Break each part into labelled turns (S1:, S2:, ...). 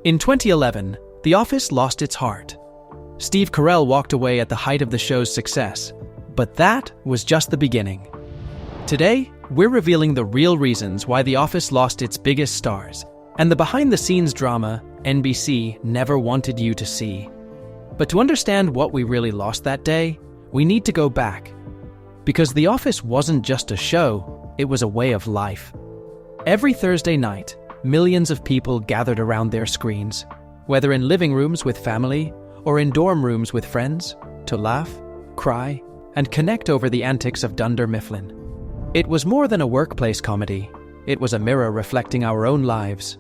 S1: In 2011, The Office lost its heart. Steve Carell walked away at the height of the show's success, but that was just the beginning. Today, we're revealing the real reasons why The Office lost its biggest stars and the behind-the-scenes drama NBC never wanted you to see. But to understand what we really lost that day, we need to go back. Because The Office wasn't just a show, it was a way of life. Every Thursday night, millions of people gathered around their screens, whether in living rooms with family or in dorm rooms with friends, to laugh, cry, and connect over the antics of Dunder Mifflin. It was more than a workplace comedy. It was a mirror reflecting our own lives.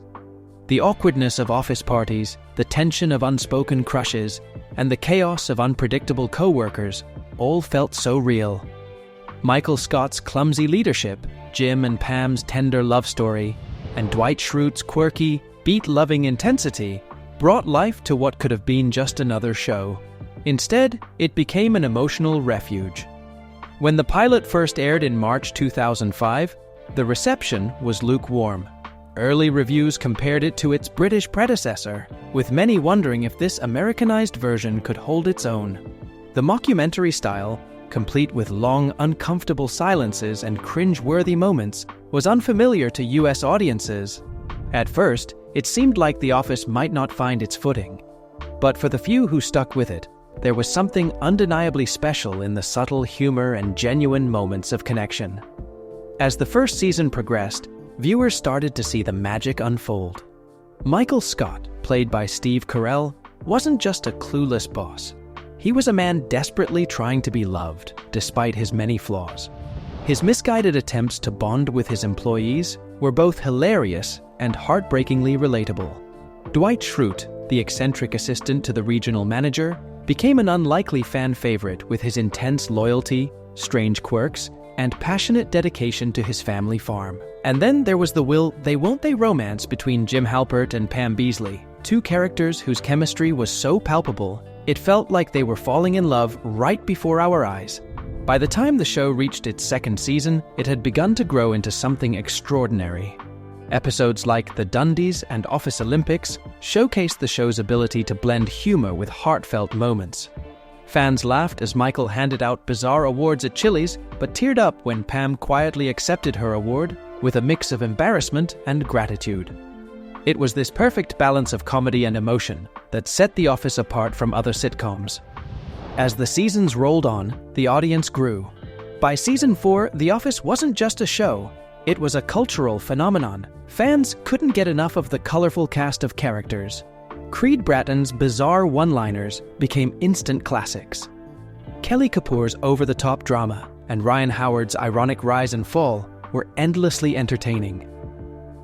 S1: The awkwardness of office parties, the tension of unspoken crushes, and the chaos of unpredictable co-workers all felt so real. Michael Scott's clumsy leadership, Jim and Pam's tender love story, and Dwight Schrute's quirky, beat-loving intensity brought life to what could have been just another show. Instead, it became an emotional refuge. When the pilot first aired in March 2005, the reception was lukewarm. Early reviews compared it to its British predecessor, with many wondering if this Americanized version could hold its own. The mockumentary style, complete with long, uncomfortable silences and cringe-worthy moments, was unfamiliar to US audiences. At first, it seemed like The Office might not find its footing. But for the few who stuck with it, there was something undeniably special in the subtle humor and genuine moments of connection. As the first season progressed, viewers started to see the magic unfold. Michael Scott, played by Steve Carell, wasn't just a clueless boss. He was a man desperately trying to be loved, despite his many flaws. His misguided attempts to bond with his employees were both hilarious and heartbreakingly relatable. Dwight Schrute, the eccentric assistant to the regional manager, became an unlikely fan favorite with his intense loyalty, strange quirks, and passionate dedication to his family farm. And then there was the will they won't they romance between Jim Halpert and Pam Beesly, two characters whose chemistry was so palpable, it felt like they were falling in love right before our eyes. By the time the show reached its second season, it had begun to grow into something extraordinary. Episodes like The Dundies and Office Olympics showcased the show's ability to blend humor with heartfelt moments. Fans laughed as Michael handed out bizarre awards at Chili's, but teared up when Pam quietly accepted her award with a mix of embarrassment and gratitude. It was this perfect balance of comedy and emotion that set The Office apart from other sitcoms. As the seasons rolled on, the audience grew. By season 4, The Office wasn't just a show, it was a cultural phenomenon. Fans couldn't get enough of the colorful cast of characters. Creed Bratton's bizarre one-liners became instant classics. Kelly Kapoor's over-the-top drama and Ryan Howard's ironic rise and fall were endlessly entertaining.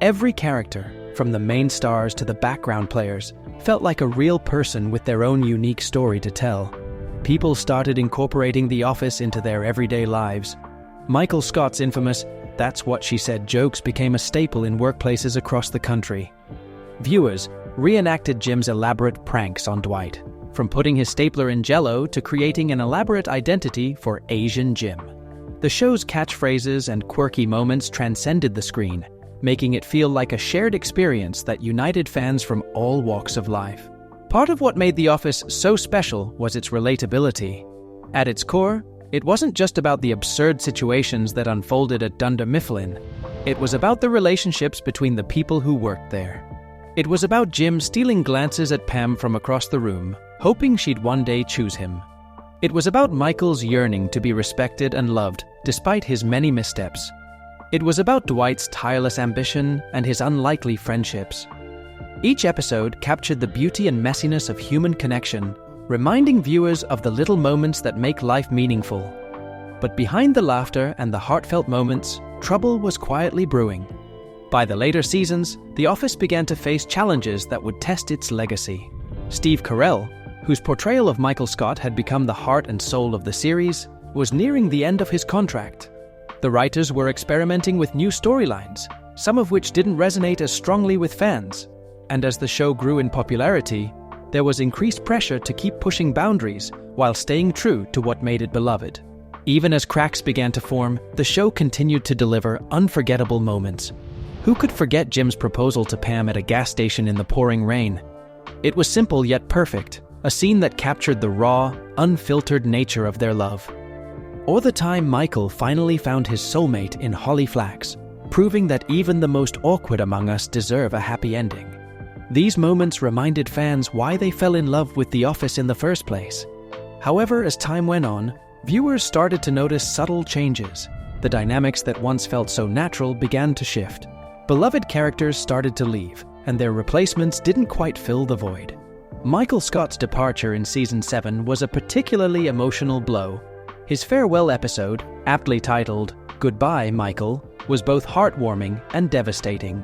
S1: Every character, from the main stars to the background players, felt like a real person with their own unique story to tell. People started incorporating The Office into their everyday lives. Michael Scott's infamous "That's What She Said" jokes became a staple in workplaces across the country. Viewers reenacted Jim's elaborate pranks on Dwight, from putting his stapler in Jell-O to creating an elaborate identity for Asian Jim. The show's catchphrases and quirky moments transcended the screen, making it feel like a shared experience that united fans from all walks of life. Part of what made The Office so special was its relatability. At its core, it wasn't just about the absurd situations that unfolded at Dunder Mifflin. It was about the relationships between the people who worked there. It was about Jim stealing glances at Pam from across the room, hoping she'd one day choose him. It was about Michael's yearning to be respected and loved, despite his many missteps. It was about Dwight's tireless ambition and his unlikely friendships. Each episode captured the beauty and messiness of human connection, reminding viewers of the little moments that make life meaningful. But behind the laughter and the heartfelt moments, trouble was quietly brewing. By the later seasons, The Office began to face challenges that would test its legacy. Steve Carell, whose portrayal of Michael Scott had become the heart and soul of the series, was nearing the end of his contract. The writers were experimenting with new storylines, some of which didn't resonate as strongly with fans. And as the show grew in popularity, there was increased pressure to keep pushing boundaries while staying true to what made it beloved. Even as cracks began to form, the show continued to deliver unforgettable moments. Who could forget Jim's proposal to Pam at a gas station in the pouring rain? It was simple yet perfect, a scene that captured the raw, unfiltered nature of their love. Or the time Michael finally found his soulmate in Holly Flax, proving that even the most awkward among us deserve a happy ending. These moments reminded fans why they fell in love with The Office in the first place. However, as time went on, viewers started to notice subtle changes. The dynamics that once felt so natural began to shift. Beloved characters started to leave, and their replacements didn't quite fill the void. Michael Scott's departure in Season 7 was a particularly emotional blow. His farewell episode, aptly titled, "Goodbye, Michael," was both heartwarming and devastating.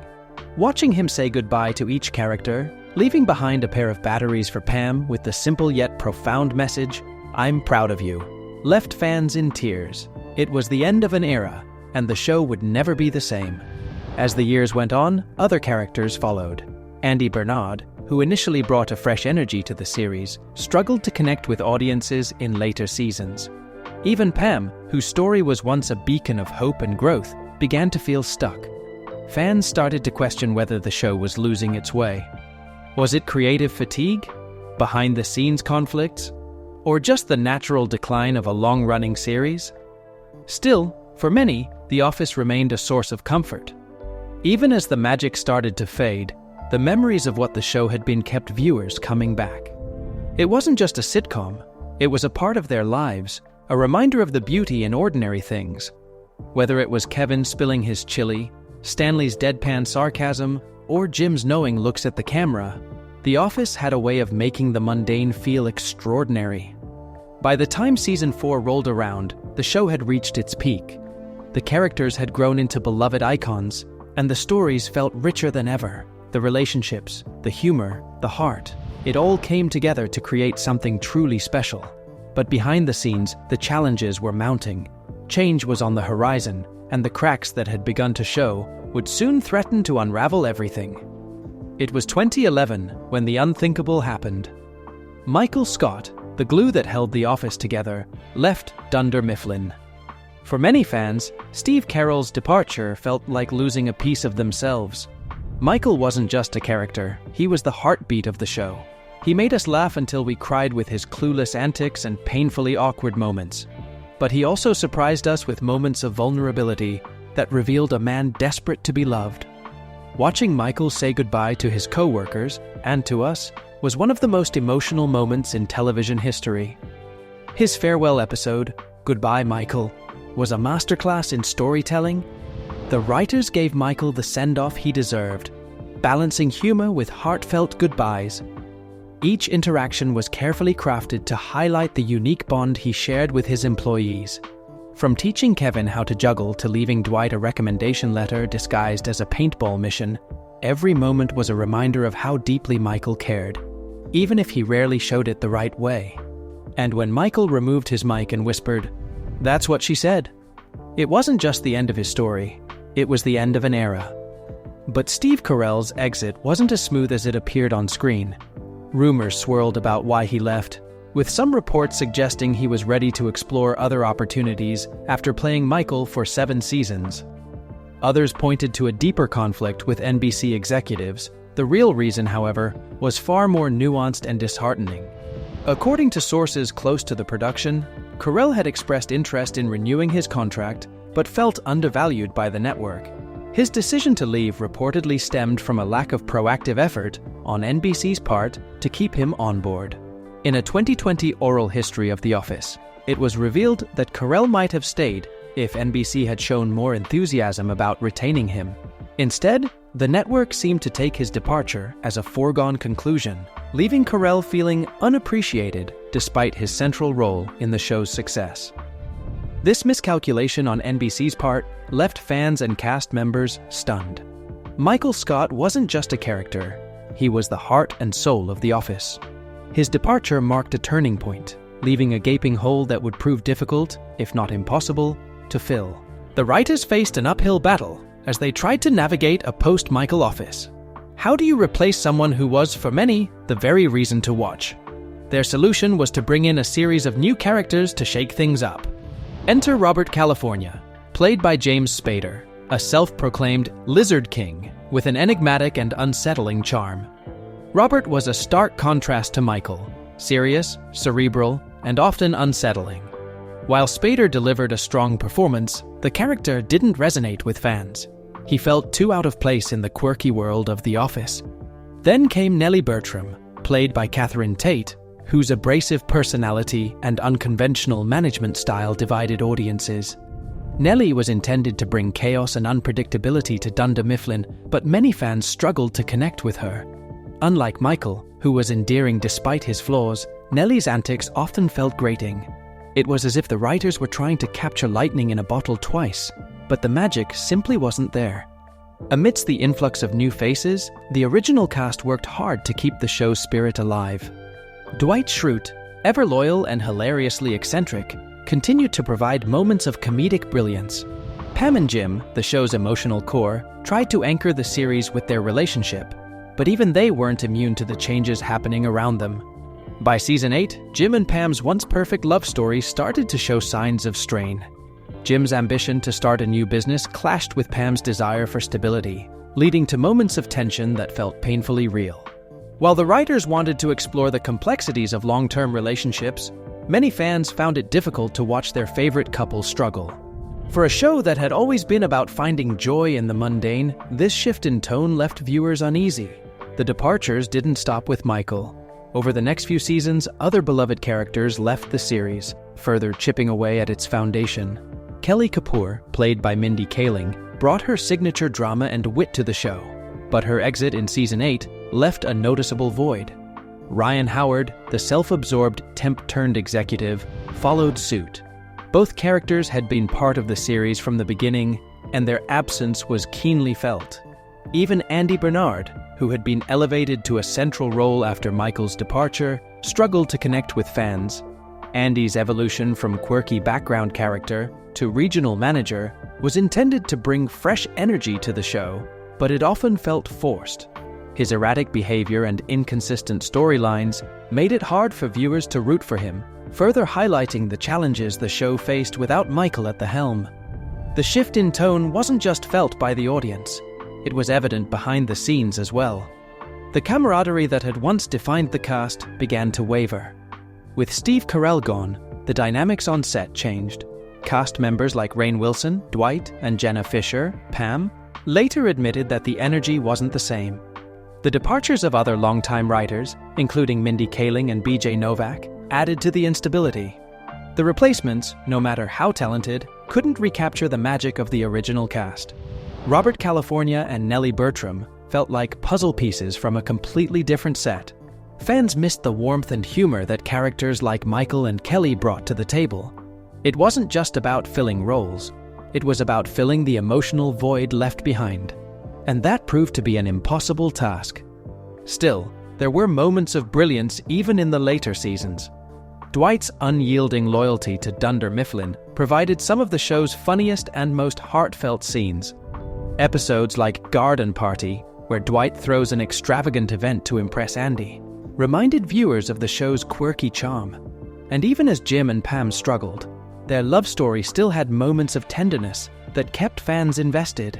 S1: Watching him say goodbye to each character, leaving behind a pair of batteries for Pam with the simple yet profound message, "I'm proud of you," left fans in tears. It was the end of an era, and the show would never be the same. As the years went on, other characters followed. Andy Bernard, who initially brought a fresh energy to the series, struggled to connect with audiences in later seasons. Even Pam, whose story was once a beacon of hope and growth, began to feel stuck. Fans started to question whether the show was losing its way. Was it creative fatigue? Behind-the-scenes conflicts? Or just the natural decline of a long-running series? Still, for many, The Office remained a source of comfort. Even as the magic started to fade, the memories of what the show had been kept viewers coming back. It wasn't just a sitcom, it was a part of their lives, a reminder of the beauty in ordinary things. Whether it was Kevin spilling his chili, Stanley's deadpan sarcasm, or Jim's knowing looks at the camera, The Office had a way of making the mundane feel extraordinary. By the time Season 4 rolled around, the show had reached its peak. The characters had grown into beloved icons, and the stories felt richer than ever. The relationships, the humor, the heart, it all came together to create something truly special. But behind the scenes, the challenges were mounting. Change was on the horizon, and the cracks that had begun to show would soon threaten to unravel everything. It was 2011 when the unthinkable happened. Michael Scott, the glue that held The Office together, left Dunder Mifflin. For many fans, Steve Carell's departure felt like losing a piece of themselves. Michael wasn't just a character, he was the heartbeat of the show. He made us laugh until we cried with his clueless antics and painfully awkward moments. But he also surprised us with moments of vulnerability that revealed a man desperate to be loved. Watching Michael say goodbye to his co-workers, and to us, was one of the most emotional moments in television history. His farewell episode, "Goodbye, Michael," was a masterclass in storytelling. The writers gave Michael the send-off he deserved, balancing humor with heartfelt goodbyes. Each interaction was carefully crafted to highlight the unique bond he shared with his employees. From teaching Kevin how to juggle to leaving Dwight a recommendation letter disguised as a paintball mission, every moment was a reminder of how deeply Michael cared, even if he rarely showed it the right way. And when Michael removed his mic and whispered, "That's what she said," it wasn't just the end of his story, it was the end of an era. But Steve Carell's exit wasn't as smooth as it appeared on screen. Rumors swirled about why he left, with some reports suggesting he was ready to explore other opportunities after playing Michael for 7 seasons. Others pointed to a deeper conflict with NBC executives. The real reason, however, was far more nuanced and disheartening. According to sources close to the production, Carell had expressed interest in renewing his contract, but felt undervalued by the network. His decision to leave reportedly stemmed from a lack of proactive effort on NBC's part to keep him on board. In a 2020 oral history of The Office, it was revealed that Carell might have stayed if NBC had shown more enthusiasm about retaining him. Instead, the network seemed to take his departure as a foregone conclusion, leaving Carell feeling unappreciated despite his central role in the show's success. This miscalculation on NBC's part left fans and cast members stunned. Michael Scott wasn't just a character, he was the heart and soul of The Office. His departure marked a turning point, leaving a gaping hole that would prove difficult, if not impossible, to fill. The writers faced an uphill battle as they tried to navigate a post-Michael Office. How do you replace someone who was, for many, the very reason to watch? Their solution was to bring in a series of new characters to shake things up. Enter Robert California, played by James Spader, a self-proclaimed Lizard King with an enigmatic and unsettling charm. Robert was a stark contrast to Michael, serious, cerebral, and often unsettling. While Spader delivered a strong performance, the character didn't resonate with fans. He felt too out of place in the quirky world of The Office. Then came Nellie Bertram, played by Catherine Tate, whose abrasive personality and unconventional management style divided audiences. Nellie was intended to bring chaos and unpredictability to Dunder Mifflin, but many fans struggled to connect with her. Unlike Michael, who was endearing despite his flaws, Nellie's antics often felt grating. It was as if the writers were trying to capture lightning in a bottle twice, but the magic simply wasn't there. Amidst the influx of new faces, the original cast worked hard to keep the show's spirit alive. Dwight Schrute, ever loyal and hilariously eccentric, continued to provide moments of comedic brilliance. Pam and Jim, the show's emotional core, tried to anchor the series with their relationship, but even they weren't immune to the changes happening around them. By season 8, Jim and Pam's once-perfect love story started to show signs of strain. Jim's ambition to start a new business clashed with Pam's desire for stability, leading to moments of tension that felt painfully real. While the writers wanted to explore the complexities of long-term relationships, many fans found it difficult to watch their favorite couple struggle. For a show that had always been about finding joy in the mundane, this shift in tone left viewers uneasy. The departures didn't stop with Michael. Over the next few seasons, other beloved characters left the series, further chipping away at its foundation. Kelly Kapoor, played by Mindy Kaling, brought her signature drama and wit to the show, but her exit in season 8 left a noticeable void. Ryan Howard, the self-absorbed temp-turned-executive, followed suit. Both characters had been part of the series from the beginning, and their absence was keenly felt. Even Andy Bernard, who had been elevated to a central role after Michael's departure, struggled to connect with fans. Andy's evolution from quirky background character to regional manager was intended to bring fresh energy to the show, but it often felt forced. His erratic behavior and inconsistent storylines made it hard for viewers to root for him, further highlighting the challenges the show faced without Michael at the helm. The shift in tone wasn't just felt by the audience. It was evident behind the scenes as well. The camaraderie that had once defined the cast began to waver. With Steve Carell gone, the dynamics on set changed. Cast members like Rainn Wilson, Dwight, and Jenna Fisher, Pam, later admitted that the energy wasn't the same. The departures of other longtime writers, including Mindy Kaling and BJ Novak, added to the instability. The replacements, no matter how talented, couldn't recapture the magic of the original cast. Robert California and Nellie Bertram felt like puzzle pieces from a completely different set. Fans missed the warmth and humor that characters like Michael and Kelly brought to the table. It wasn't just about filling roles. It was about filling the emotional void left behind. And that proved to be an impossible task. Still, there were moments of brilliance even in the later seasons. Dwight's unyielding loyalty to Dunder Mifflin provided some of the show's funniest and most heartfelt scenes. Episodes like Garden Party, where Dwight throws an extravagant event to impress Andy, reminded viewers of the show's quirky charm. And even as Jim and Pam struggled, their love story still had moments of tenderness that kept fans invested.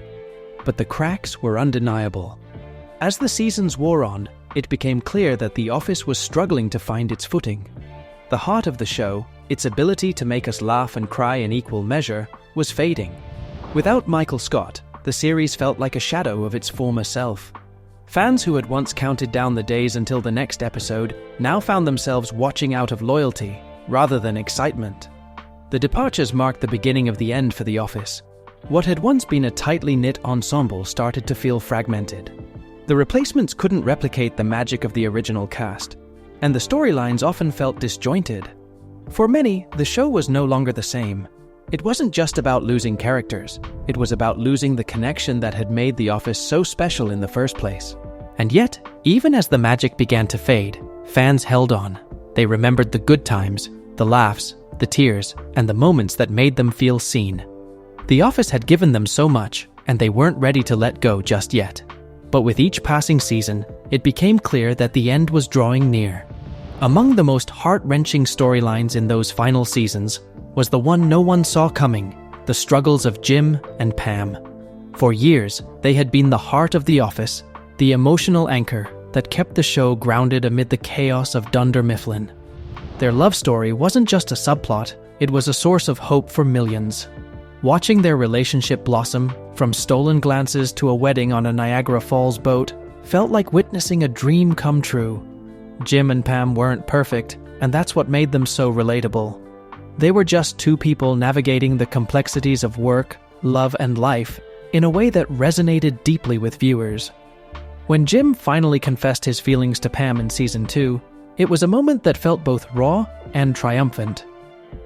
S1: But the cracks were undeniable. As the seasons wore on, it became clear that The Office was struggling to find its footing. The heart of the show, its ability to make us laugh and cry in equal measure, was fading. Without Michael Scott, the series felt like a shadow of its former self. Fans who had once counted down the days until the next episode now found themselves watching out of loyalty rather than excitement. The departures marked the beginning of the end for The Office. What had once been a tightly knit ensemble started to feel fragmented. The replacements couldn't replicate the magic of the original cast, and the storylines often felt disjointed. For many, the show was no longer the same. It wasn't just about losing characters, it was about losing the connection that had made The Office so special in the first place. And yet, even as the magic began to fade, fans held on. They remembered the good times, the laughs, the tears, and the moments that made them feel seen. The Office had given them so much, and they weren't ready to let go just yet. But with each passing season, it became clear that the end was drawing near. Among the most heart-wrenching storylines in those final seasons was the one no one saw coming, the struggles of Jim and Pam. For years, they had been the heart of the office, the emotional anchor that kept the show grounded amid the chaos of Dunder Mifflin. Their love story wasn't just a subplot, it was a source of hope for millions. Watching their relationship blossom, from stolen glances to a wedding on a Niagara Falls boat, felt like witnessing a dream come true. Jim and Pam weren't perfect, and that's what made them so relatable. They were just two people navigating the complexities of work, love, and life in a way that resonated deeply with viewers. When Jim finally confessed his feelings to Pam in Season 2, it was a moment that felt both raw and triumphant.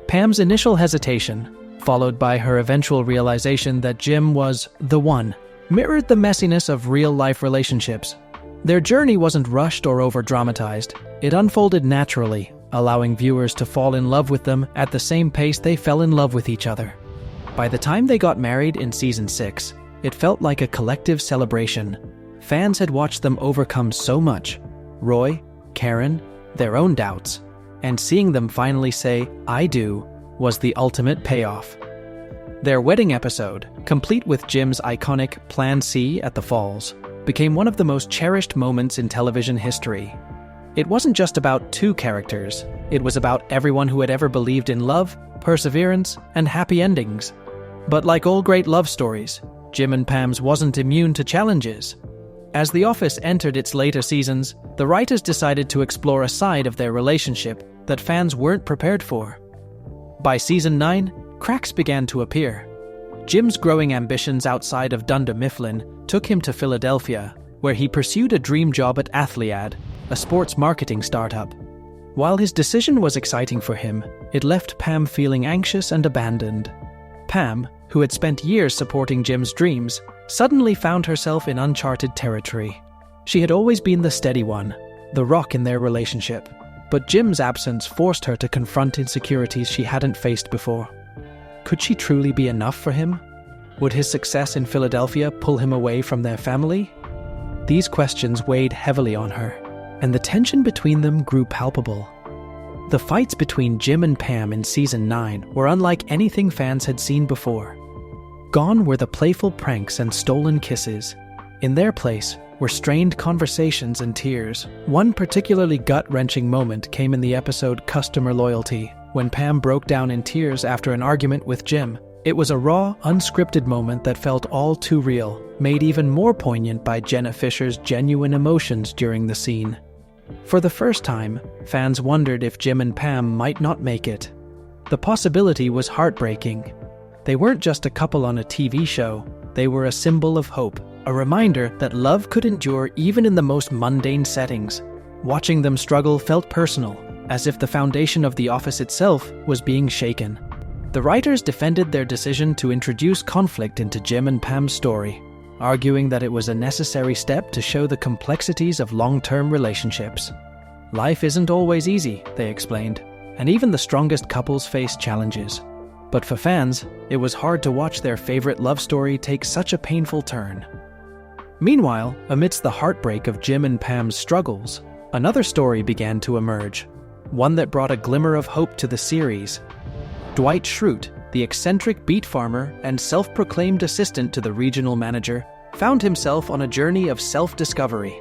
S1: Pam's initial hesitation, followed by her eventual realization that Jim was the one, mirrored the messiness of real-life relationships. Their journey wasn't rushed or over-dramatized. It unfolded naturally, allowing viewers to fall in love with them at the same pace they fell in love with each other. By the time they got married in Season 6, it felt like a collective celebration. Fans had watched them overcome so much: Roy, Karen, their own doubts, and seeing them finally say, "I do," was the ultimate payoff. Their wedding episode, complete with Jim's iconic Plan C at the Falls, became one of the most cherished moments in television history. It wasn't just about two characters, it was about everyone who had ever believed in love, perseverance, and happy endings. But like all great love stories, Jim and Pam's wasn't immune to challenges. As The Office entered its later seasons, the writers decided to explore a side of their relationship that fans weren't prepared for. By Season 9, cracks began to appear. Jim's growing ambitions outside of Dunder Mifflin took him to Philadelphia, where he pursued a dream job at Athlead, a sports marketing startup. While his decision was exciting for him, it left Pam feeling anxious and abandoned. Pam, who had spent years supporting Jim's dreams, suddenly found herself in uncharted territory. She had always been the steady one, the rock in their relationship, but Jim's absence forced her to confront insecurities she hadn't faced before. Could she truly be enough for him? Would his success in Philadelphia pull him away from their family? These questions weighed heavily on her, and the tension between them grew palpable. The fights between Jim and Pam in Season 9 were unlike anything fans had seen before. Gone were the playful pranks and stolen kisses. In their place were strained conversations and tears. One particularly gut-wrenching moment came in the episode Customer Loyalty, when Pam broke down in tears after an argument with Jim. It was a raw, unscripted moment that felt all too real, made even more poignant by Jenna Fischer's genuine emotions during the scene. For the first time, fans wondered if Jim and Pam might not make it. The possibility was heartbreaking. They weren't just a couple on a TV show, they were a symbol of hope, a reminder that love could endure even in the most mundane settings. Watching them struggle felt personal, as if the foundation of The Office itself was being shaken. The writers defended their decision to introduce conflict into Jim and Pam's story, arguing that it was a necessary step to show the complexities of long-term relationships. Life isn't always easy, they explained, and even the strongest couples face challenges. But for fans, it was hard to watch their favorite love story take such a painful turn. Meanwhile, amidst the heartbreak of Jim and Pam's struggles, another story began to emerge, one that brought a glimmer of hope to the series. Dwight Schrute, the eccentric beet farmer and self-proclaimed assistant to the regional manager, found himself on a journey of self-discovery.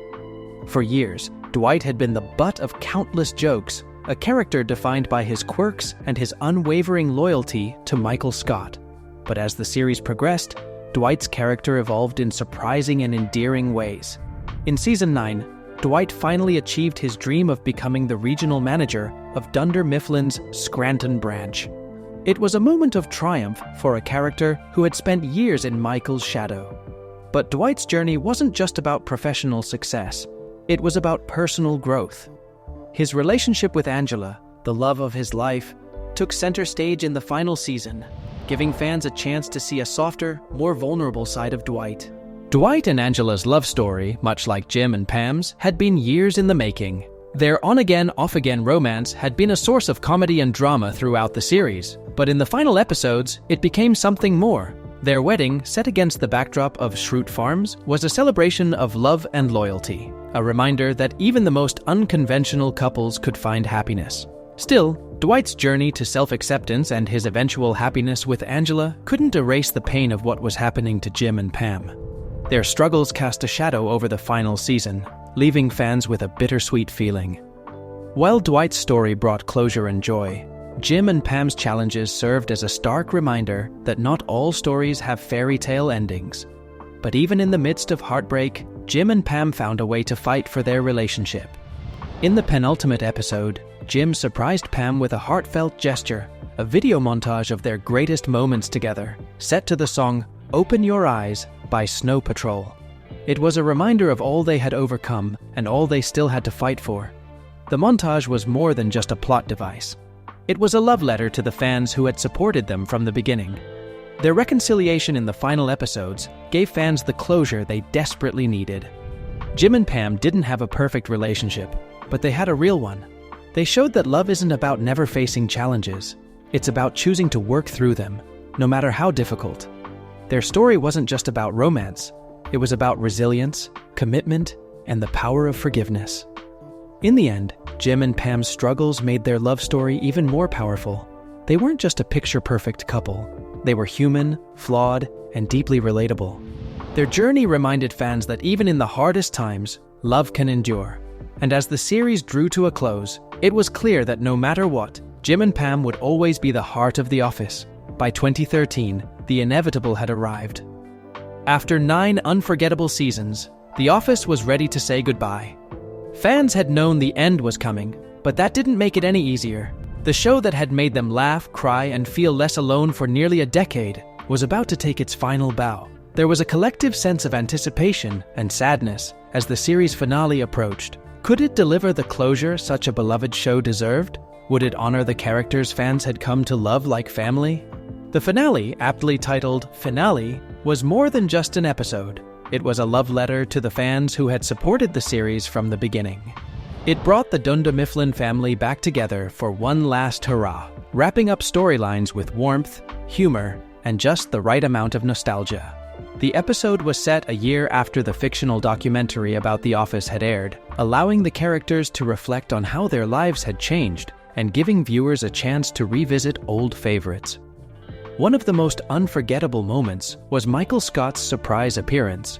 S1: For years, Dwight had been the butt of countless jokes, a character defined by his quirks and his unwavering loyalty to Michael Scott. But as the series progressed, Dwight's character evolved in surprising and endearing ways. In Season 9, Dwight finally achieved his dream of becoming the regional manager of Dunder Mifflin's Scranton branch. It was a moment of triumph for a character who had spent years in Michael's shadow. But Dwight's journey wasn't just about professional success. It was about personal growth. His relationship with Angela, the love of his life, took center stage in the final season, giving fans a chance to see a softer, more vulnerable side of Dwight. Dwight and Angela's love story, much like Jim and Pam's, had been years in the making. Their on-again, off-again romance had been a source of comedy and drama throughout the series, but in the final episodes, it became something more. Their wedding, set against the backdrop of Schrute Farms, was a celebration of love and loyalty, a reminder that even the most unconventional couples could find happiness. Still, Dwight's journey to self-acceptance and his eventual happiness with Angela couldn't erase the pain of what was happening to Jim and Pam. Their struggles cast a shadow over the final season, leaving fans with a bittersweet feeling. While Dwight's story brought closure and joy, Jim and Pam's challenges served as a stark reminder that not all stories have fairy tale endings. But even in the midst of heartbreak, Jim and Pam found a way to fight for their relationship. In the penultimate episode, Jim surprised Pam with a heartfelt gesture, a video montage of their greatest moments together, set to the song "Open Your Eyes" by Snow Patrol. It was a reminder of all they had overcome and all they still had to fight for. The montage was more than just a plot device. It was a love letter to the fans who had supported them from the beginning. Their reconciliation in the final episodes gave fans the closure they desperately needed. Jim and Pam didn't have a perfect relationship, but they had a real one. They showed that love isn't about never facing challenges. It's about choosing to work through them, no matter how difficult. Their story wasn't just about romance. It was about resilience, commitment, and the power of forgiveness. In the end, Jim and Pam's struggles made their love story even more powerful. They weren't just a picture-perfect couple. They were human, flawed, and deeply relatable. Their journey reminded fans that even in the hardest times, love can endure. And as the series drew to a close, it was clear that no matter what, Jim and Pam would always be the heart of The Office. By 2013, the inevitable had arrived. After 9 unforgettable seasons, The Office was ready to say goodbye. Fans had known the end was coming, but that didn't make it any easier. The show that had made them laugh, cry, and feel less alone for nearly a decade was about to take its final bow. There was a collective sense of anticipation and sadness as the series finale approached. Could it deliver the closure such a beloved show deserved? Would it honor the characters fans had come to love like family? The finale, aptly titled Finale, was more than just an episode. It was a love letter to the fans who had supported the series from the beginning. It brought the Dunder Mifflin family back together for one last hurrah, wrapping up storylines with warmth, humor, and just the right amount of nostalgia. The episode was set a year after the fictional documentary about The Office had aired, allowing the characters to reflect on how their lives had changed and giving viewers a chance to revisit old favorites. One of the most unforgettable moments was Michael Scott's surprise appearance.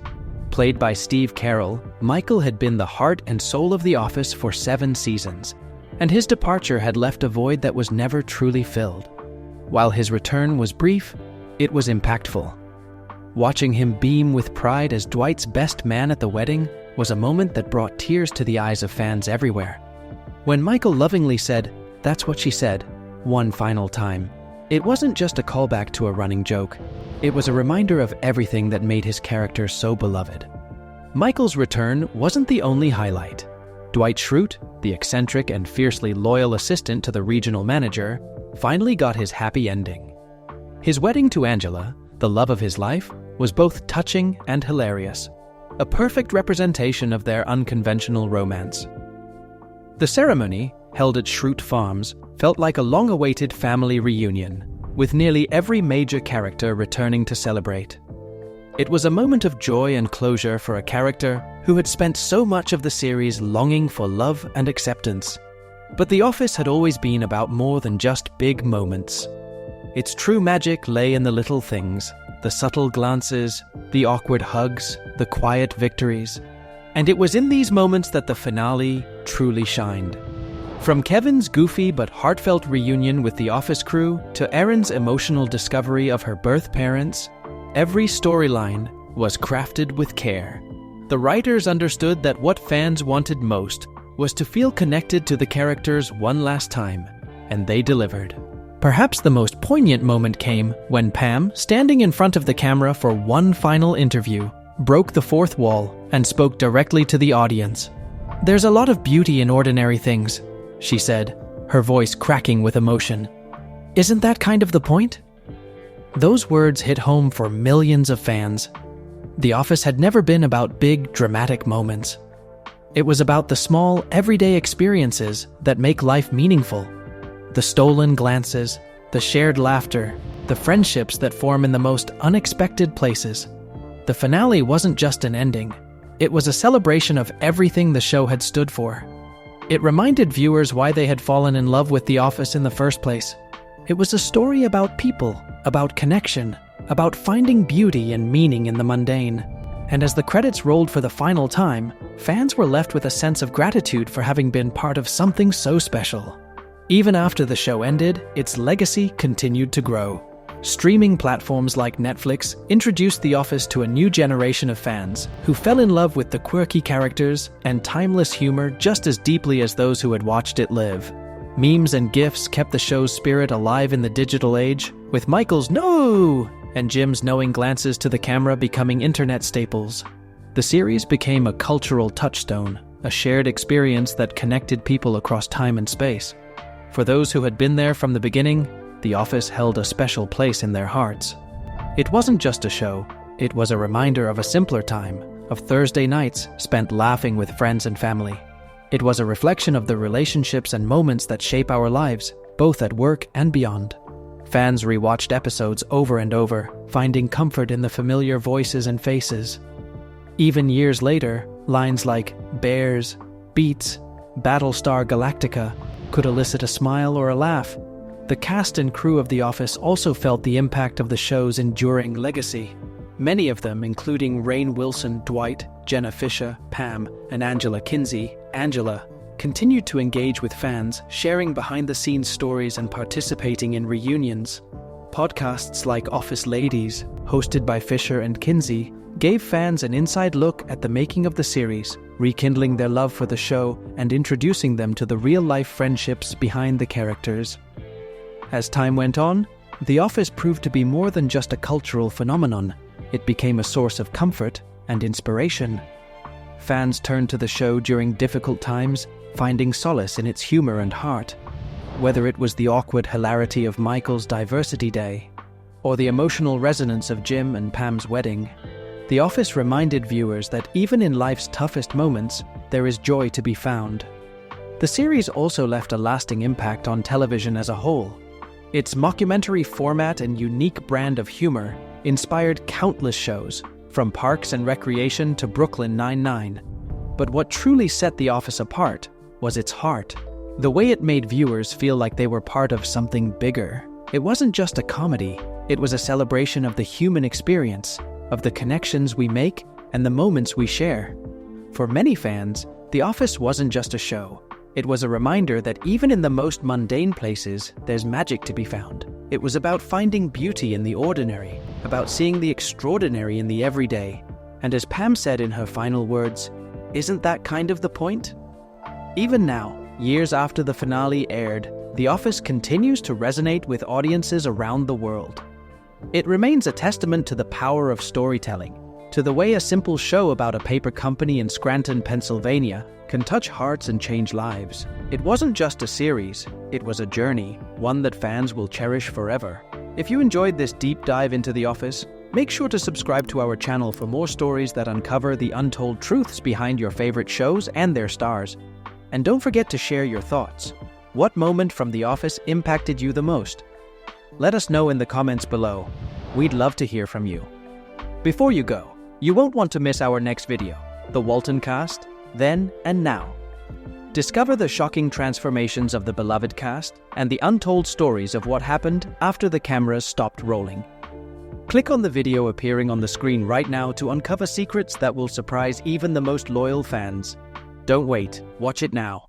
S1: Played by Steve Carell, Michael had been the heart and soul of The Office for 7 seasons, and his departure had left a void that was never truly filled. While his return was brief, it was impactful. Watching him beam with pride as Dwight's best man at the wedding was a moment that brought tears to the eyes of fans everywhere. When Michael lovingly said, "That's what she said," one final time, it wasn't just a callback to a running joke. It was a reminder of everything that made his character so beloved. Michael's return wasn't the only highlight. Dwight Schrute, the eccentric and fiercely loyal assistant to the regional manager, finally got his happy ending. His wedding to Angela, the love of his life, was both touching and hilarious, a perfect representation of their unconventional romance. The ceremony, held at Schrute Farms, felt like a long-awaited family reunion, with nearly every major character returning to celebrate. It was a moment of joy and closure for a character who had spent so much of the series longing for love and acceptance. But The Office had always been about more than just big moments. Its true magic lay in the little things, the subtle glances, the awkward hugs, the quiet victories. And it was in these moments that the finale truly shined. From Kevin's goofy but heartfelt reunion with the Office crew to Erin's emotional discovery of her birth parents, every storyline was crafted with care. The writers understood that what fans wanted most was to feel connected to the characters one last time, and they delivered. Perhaps the most poignant moment came when Pam, standing in front of the camera for one final interview, broke the fourth wall and spoke directly to the audience. "There's a lot of beauty in ordinary things," she said, her voice cracking with emotion. "Isn't that kind of the point?" Those words hit home for millions of fans. The Office had never been about big, dramatic moments. It was about the small, everyday experiences that make life meaningful. The stolen glances, the shared laughter, the friendships that form in the most unexpected places. The finale wasn't just an ending. It was a celebration of everything the show had stood for. It reminded viewers why they had fallen in love with The Office in the first place. It was a story about people, about connection, about finding beauty and meaning in the mundane. And as the credits rolled for the final time, fans were left with a sense of gratitude for having been part of something so special. Even after the show ended, its legacy continued to grow. Streaming platforms like Netflix introduced The Office to a new generation of fans who fell in love with the quirky characters and timeless humor just as deeply as those who had watched it live. Memes and GIFs kept the show's spirit alive in the digital age, with Michael's "No!" and Jim's knowing glances to the camera becoming internet staples. The series became a cultural touchstone, a shared experience that connected people across time and space. For those who had been there from the beginning, The Office held a special place in their hearts. It wasn't just a show, it was a reminder of a simpler time, of Thursday nights spent laughing with friends and family. It was a reflection of the relationships and moments that shape our lives, both at work and beyond. Fans rewatched episodes over and over, finding comfort in the familiar voices and faces. Even years later, lines like "Bears," "Beats," "Battlestar Galactica" could elicit a smile or a laugh. The cast and crew of The Office also felt the impact of the show's enduring legacy. Many of them, including Rainn Wilson, Dwight, Jenna Fisher, Pam, and Angela Kinsey, Angela, continued to engage with fans, sharing behind-the-scenes stories and participating in reunions. Podcasts like Office Ladies, hosted by Fisher and Kinsey, gave fans an inside look at the making of the series, rekindling their love for the show and introducing them to the real-life friendships behind the characters. As time went on, The Office proved to be more than just a cultural phenomenon. It became a source of comfort and inspiration. Fans turned to the show during difficult times, finding solace in its humor and heart. Whether it was the awkward hilarity of Michael's diversity day, or the emotional resonance of Jim and Pam's wedding, The Office reminded viewers that even in life's toughest moments, there is joy to be found. The series also left a lasting impact on television as a whole. Its mockumentary format and unique brand of humor inspired countless shows, from Parks and Recreation to Brooklyn Nine-Nine. But what truly set The Office apart was its heart. The way it made viewers feel like they were part of something bigger. It wasn't just a comedy, it was a celebration of the human experience, of the connections we make and the moments we share. For many fans, The Office wasn't just a show. It was a reminder that even in the most mundane places, there's magic to be found. It was about finding beauty in the ordinary, about seeing the extraordinary in the everyday. And as Pam said in her final words, "Isn't that kind of the point?" Even now, years after the finale aired, The Office continues to resonate with audiences around the world. It remains a testament to the power of storytelling, to the way a simple show about a paper company in Scranton, Pennsylvania, can touch hearts and change lives. It wasn't just a series, it was a journey, one that fans will cherish forever. If you enjoyed this deep dive into The Office, make sure to subscribe to our channel for more stories that uncover the untold truths behind your favorite shows and their stars. And don't forget to share your thoughts. What moment from The Office impacted you the most? Let us know in the comments below. We'd love to hear from you. Before you go, you won't want to miss our next video, The Walton Cast, Then and Now. Discover the shocking transformations of the beloved cast and the untold stories of what happened after the cameras stopped rolling. Click on the video appearing on the screen right now to uncover secrets that will surprise even the most loyal fans. Don't wait, watch it now.